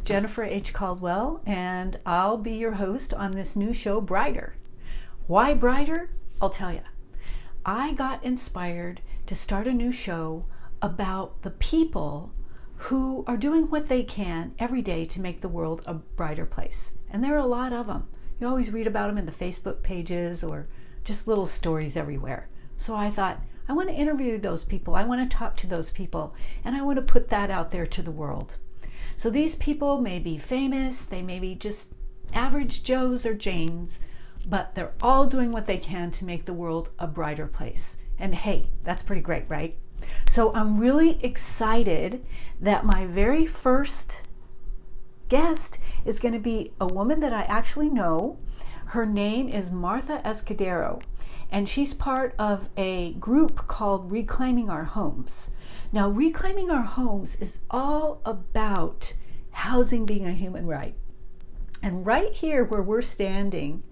Jennifer H Caldwell, and I'll be your host on this new show, Brighter. Why Brighter? I'll tell you. I got inspired to start a new show about the people who are doing what they can every day to make the world a brighter place. And there are a lot of them. You always read about them in the Facebook pages or just little stories everywhere. So I thought, I want to interview those people. I want to talk to those people. And I want to put that out there to the world. So these people may be famous, they may be just average Joes or Janes, but they're all doing what they can to make the world a brighter place. And hey, that's pretty great, right? So I'm really excited that my very first guest is going to be a woman that I actually know. Her name is Martha Escudero, and she's part of a group called Reclaiming Our Homes. Now, Reclaiming Our Homes is all about housing being a human right. And right here where we're standing,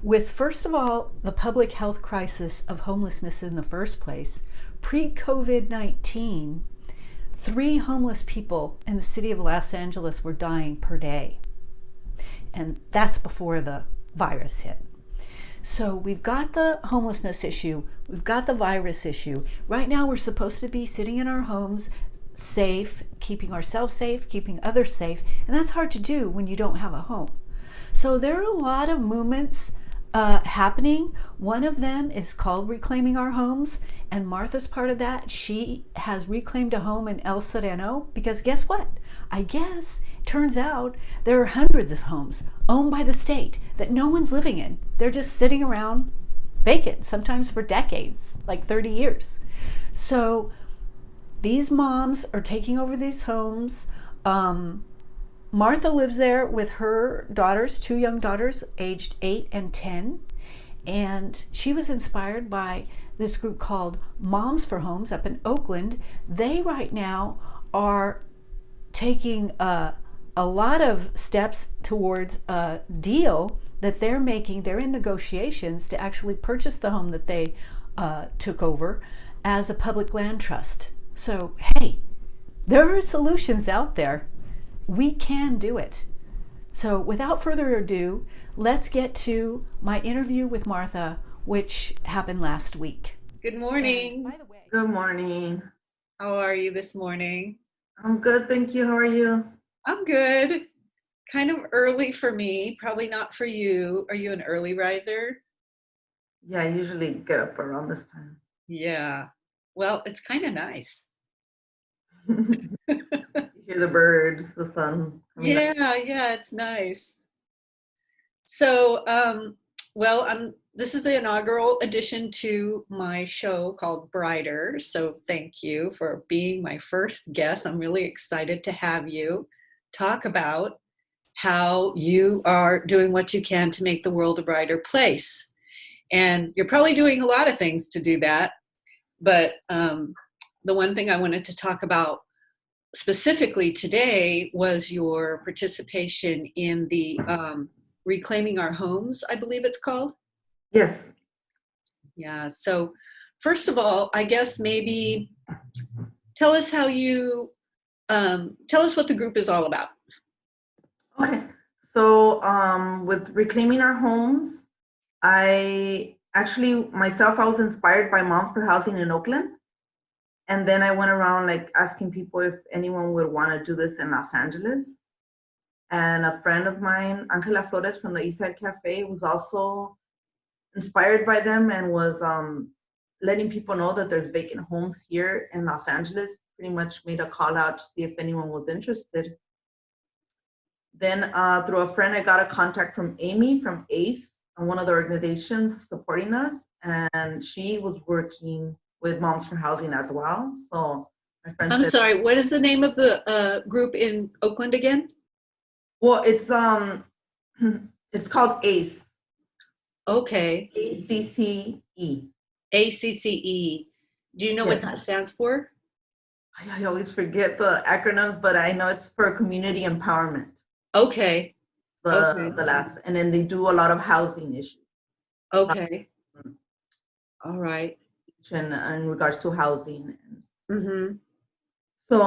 with first of all, the public health crisis of homelessness in the first place, pre-COVID-19, 3 homeless people in the city of Los Angeles were dying per day. And that's before the virus hit. So we've got the homelessness issue, we've got the virus issue. Right now we're supposed to be sitting in our homes, safe, keeping ourselves safe, keeping others safe, and that's hard to do when you don't have a home. So there are a lot of movements happening. One of them is called Reclaiming Our Homes, and Martha's part of that. She has reclaimed a home in El Sereno because guess what? I guess turns out there are hundreds of homes owned by the state that no one's living in. They're just sitting around vacant, sometimes for decades, like 30 years. So these moms are taking over these homes. Martha lives there with her daughters, 2 young daughters, aged 8 and 10. And she was inspired by this group called Moms for Homes up in Oakland. They right now are taking a lot of steps towards a deal that they're making. They're in negotiations to actually purchase the home that they took over as a public land trust. So, hey, there are solutions out there. We can do it. So without further ado, let's get to my interview with Martha, which happened last week. Good morning. By the way, good morning. How are you this morning? I'm good, thank you. How are you? I'm good. Kind of early for me, probably not for you. Are you an early riser? Yeah, I usually get up around this time. Yeah. Well, it's kind of nice. You hear the birds, the sun. Yeah, it's nice. So, this is the inaugural addition to my show called Brighter. So thank you for being my first guest. I'm really excited to have you talk about how you are doing what you can to make the world a brighter place. And you're probably doing a lot of things to do that. But the one thing I wanted to talk about specifically today was your participation in the Reclaiming Our Homes, I believe it's called. Yes. Yeah. So first of all, I guess maybe tell us how you tell us what the group is all about. Okay. So with Reclaiming Our Homes, I was inspired by Moms for Housing in Oakland. And then I went around like asking people if anyone would want to do this in Los Angeles. And a friend of mine, Angela Flores from the Eastside Cafe, was also inspired by them and was letting people know that there's vacant homes here in Los Angeles. Pretty much made a call out to see if anyone was interested. Then through a friend, I got a contact from Amy from ACE, one of the organizations supporting us. And she was working with Moms for Housing as well. So my friend I'm sorry, what is the name of the group in Oakland again? Well, it's called ACE. Okay. ACCE. ACCE. Do you know what that stands for? I always forget the acronyms, but I know it's for community empowerment. Okay. The last, and then they do a lot of housing issues. Okay. All right. And in regards to housing. Mm-hmm. So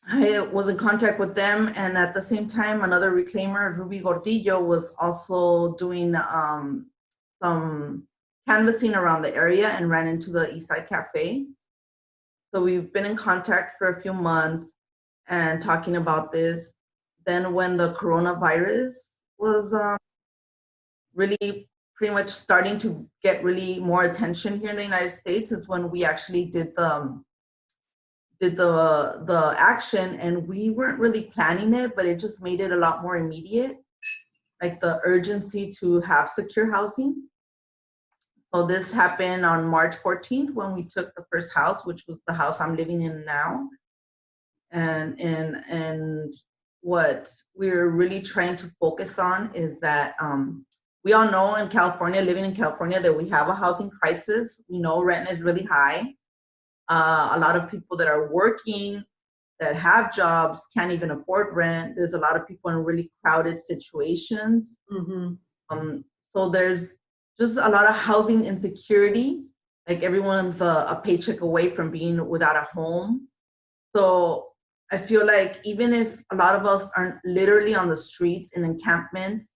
I was in contact with them, and at the same time, another reclaimer, Ruby Gordillo, was also doing some canvassing around the area and ran into the Eastside Cafe. So we've been in contact for a few months and talking about this. Then when the coronavirus was really pretty much starting to get really more attention here in the United States is when we actually did the action, and we weren't really planning it, but it just made it a lot more immediate, like the urgency to have secure housing. So this happened on March 14th when we took the first house, which was the house I'm living in now. And what we're really trying to focus on is that we all know in California, living in California, that we have a housing crisis. We know rent is really high. A lot of people that are working, that have jobs, can't even afford rent. There's a lot of people in really crowded situations. Mm-hmm. So there's just a lot of housing insecurity. Like everyone's a paycheck away from being without a home. So I feel like even if a lot of us aren't literally on the streets in encampments,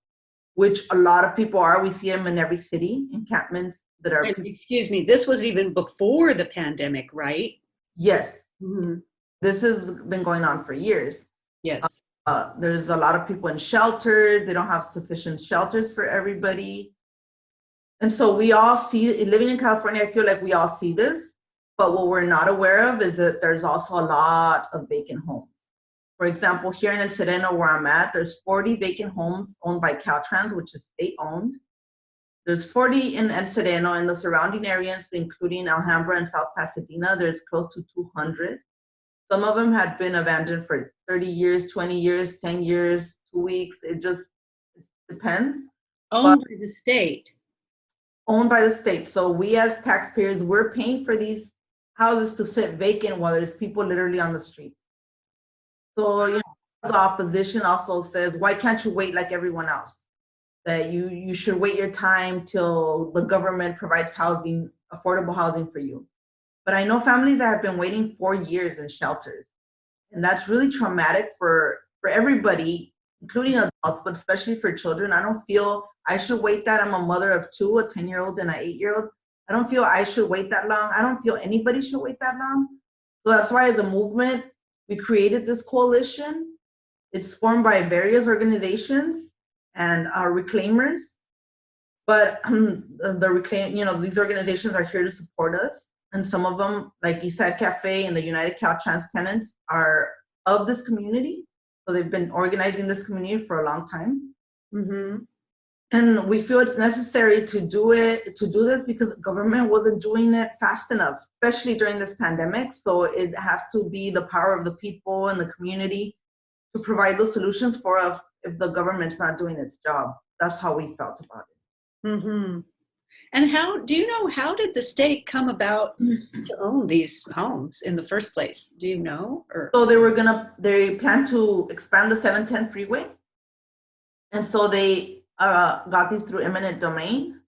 which a lot of people are, we see them in every city, encampments that are. And excuse me, this was even before the pandemic, right? Yes. Mm-hmm. This has been going on for years. Yes. There's a lot of people in shelters. They don't have sufficient shelters for everybody. And so we all see, living in California, I feel like we all see this, but what we're not aware of is that there's also a lot of vacant homes. For example, here in El Sereno, where I'm at, there's 40 vacant homes owned by Caltrans, which is state-owned. There's 40 in El Sereno and the surrounding areas, including Alhambra and South Pasadena. There's close to 200. Some of them had been abandoned for 30 years, 20 years, 10 years, 2 weeks. It depends. Owned by the state. Owned by the state. So we as taxpayers, we're paying for these houses to sit vacant while there's people literally on the street. So the opposition also says, why can't you wait like everyone else? That you should wait your time till the government provides housing, affordable housing for you. But I know families that have been waiting 4 years in shelters. And that's really traumatic for everybody, including adults, but especially for children. I don't feel I should wait that. I'm a mother of two, a 10-year-old and an 8-year-old. I don't feel I should wait that long. I don't feel anybody should wait that long. So that's why as a movement, we created this coalition. It's formed by various organizations and reclaimers. But these organizations are here to support us. And some of them, like Eastside Cafe and the United Caltrans tenants, are of this community. So they've been organizing this community for a long time. Mm-hmm. And we feel it's necessary to do this because the government wasn't doing it fast enough, especially during this pandemic. So it has to be the power of the people and the community to provide those solutions for us if the government's not doing its job. That's how we felt about it. Mm-hmm. And how did the state come about to own these homes in the first place? Do you know? So they plan to expand the 710 freeway. And so they got these through eminent domain,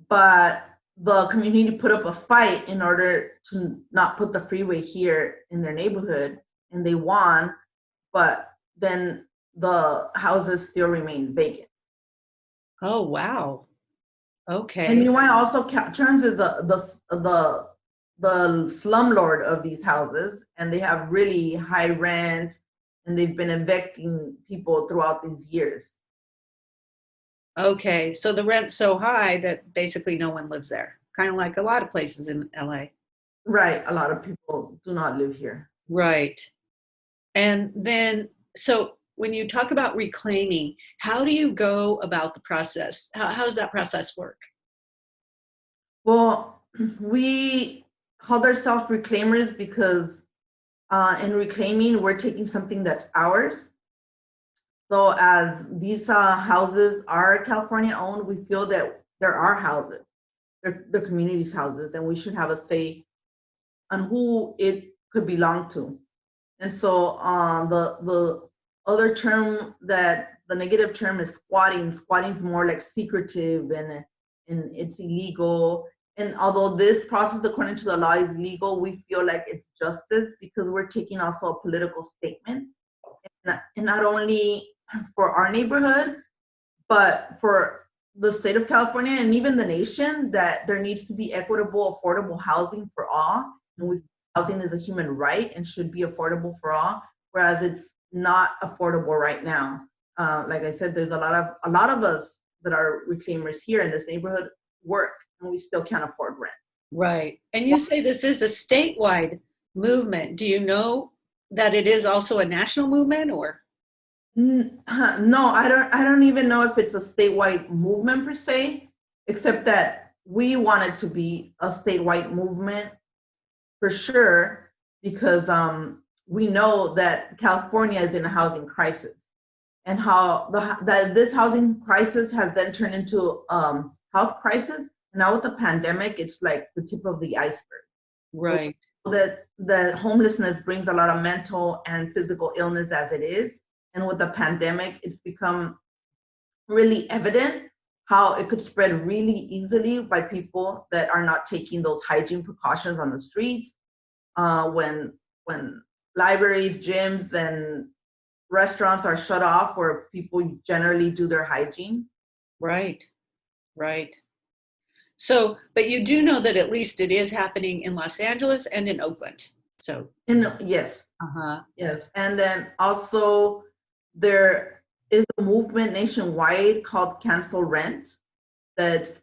but the community put up a fight in order to not put the freeway here in their neighborhood, and they won, but then the houses still remain vacant. Oh, wow. Okay. And meanwhile, also Caltrans is the slumlord of these houses, and they have really high rent, and they've been evicting people throughout these years. Okay, so the rent's so high that basically no one lives there, kind of like a lot of places in LA. Right, a lot of people do not live here. Right. And then, so when you talk about reclaiming, how do you go about the process? How does that process work? Well, we called ourselves reclaimers because in reclaiming, we're taking something that's ours. So as these houses are California owned, we feel that they're our houses, they're the community's houses, and we should have a say on who it could belong to. And so the other term, that the negative term, is squatting. Squatting is more like secretive, and it's illegal, And although this process, according to the law, is legal, we feel like it's justice because we're taking also a political statement, and not only for our neighborhood, but for the state of California and even the nation, that there needs to be equitable, affordable housing for all. And we housing is a human right and should be affordable for all, whereas it's not affordable right now. Like I said, there's a lot of us that are reclaimers here in this neighborhood work, and we still can't afford rent. Right. And you say this is a statewide movement. Do you know that it is also a national movement or? No, I don't even know if it's a statewide movement per se, except that we want it to be a statewide movement for sure, because we know that California is in a housing crisis, and how that this housing crisis has then turned into health crisis. And now with the pandemic, it's like the tip of the iceberg. Right. That homelessness brings a lot of mental and physical illness as it is, and with the pandemic, it's become really evident how it could spread really easily by people that are not taking those hygiene precautions on the streets. When libraries, gyms, and restaurants are shut off, where people generally do their hygiene. Right. Right. So, but you do know that at least it is happening in Los Angeles and in Oakland. So, And yes, uh-huh. yes, and then also there is a movement nationwide called Cancel Rent that's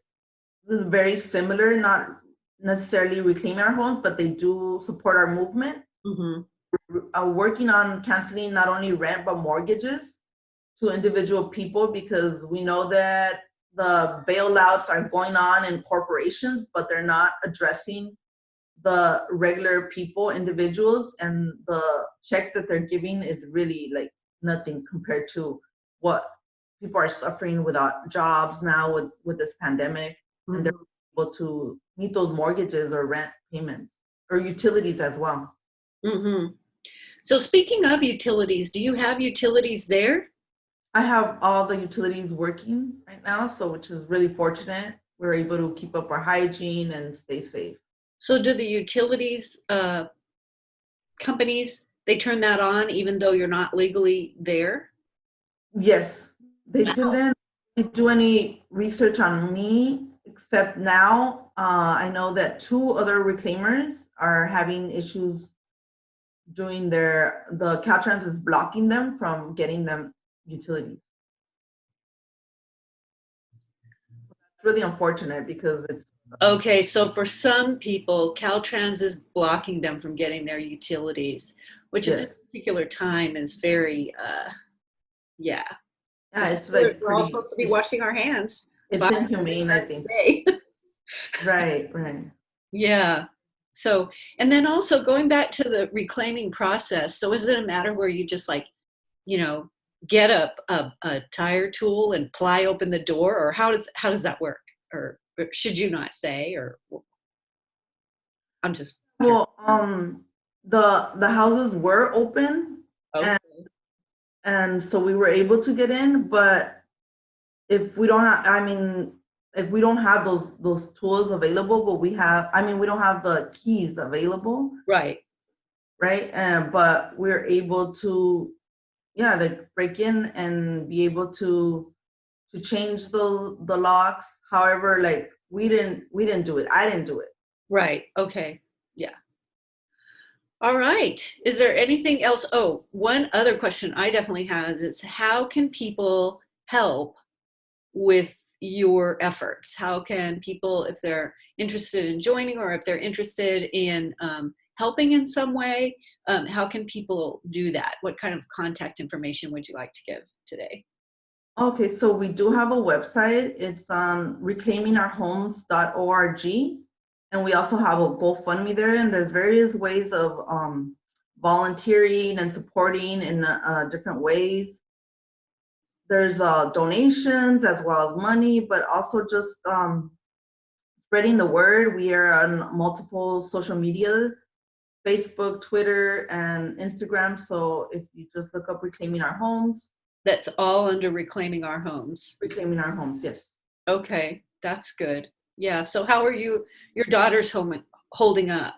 very similar, not necessarily reclaiming our homes, but they do support our movement. Mm-hmm. Working on canceling not only rent but mortgages to individual people, because we know that the bailouts are going on in corporations, but they're not addressing the regular people, individuals, and the check that they're giving is really like nothing compared to what people are suffering without jobs now with this pandemic. Mm-hmm. And they're able to meet those mortgages or rent payments or utilities as well. Mm-hmm. So speaking of utilities, do you have utilities there? I have all the utilities working right now, so which is really fortunate. We're able to keep up our hygiene and stay safe. So do the utilities companies, they turn that on even though you're not legally there? Yes, they didn't do any research on me, except now I know that 2 other reclaimers are having issues doing the Caltrans is blocking them from getting them utilities. It's really unfortunate because it's okay. So for some people, Caltrans is blocking them from getting their utilities, which at this particular time is very, yeah. Yeah, it's like we're all supposed to be washing our hands. It's inhumane, I think. Right. Yeah. So, and then also going back to the reclaiming process. So is it a matter where you just like, get a tire tool and pry open the door, or how does that work? Or should you not say, or I'm just curious. Well, the houses were open. Okay. And so we were able to get in, but if we don't have, if we don't have those tools available, but we don't have the keys available. Right. But we're able to, like break in and be able to change the locks. However, like we didn't do it. I didn't do it. Right. Okay. Yeah. All right. Is there anything else? Oh, one other question I definitely have is how can people help with your efforts? How can people, if they're interested in joining or if they're interested in helping in some way, how can people do that? What kind of contact information would you like to give today? Okay, so we do have a website. It's on reclaimingourhomes.org. And we also have a GoFundMe there, and there's various ways of volunteering and supporting in different ways. There's donations as well as money, but also just spreading the word. We are on multiple social media, Facebook, Twitter, and Instagram. So if you just look up Reclaiming Our Homes. That's all under Reclaiming Our Homes. Reclaiming Our Homes, yes. Okay, that's good. Yeah. So how are your daughters holding up?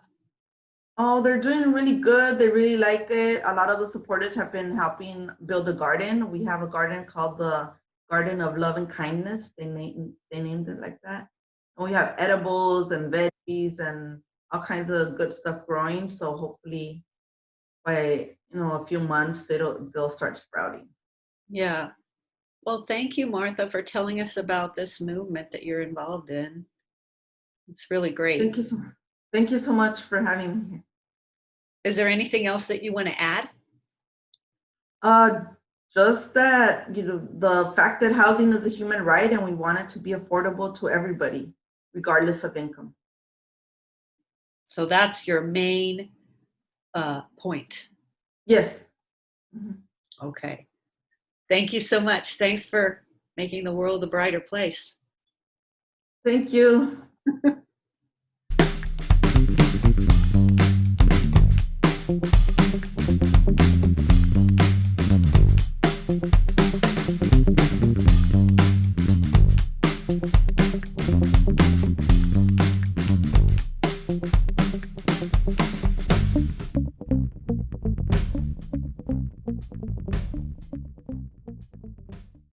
Oh, they're doing really good. They really like it. A lot of the supporters have been helping build a garden. We have a garden called the Garden of Love and Kindness. They named it like that. And we have edibles and veggies and all kinds of good stuff growing. So hopefully by a few months they'll start sprouting. Yeah. Well, thank you, Martha, for telling us about this movement that you're involved in. It's really Thank great. you so much. Thank you so much for having me here. Is there anything else that you want to add? Uh, just that, the fact that housing is a human right and we want it to be affordable to everybody, regardless of income. So that's your main point. Yes. Mhm. Okay. Thank you so much. Thanks for making the world a brighter place. Thank you.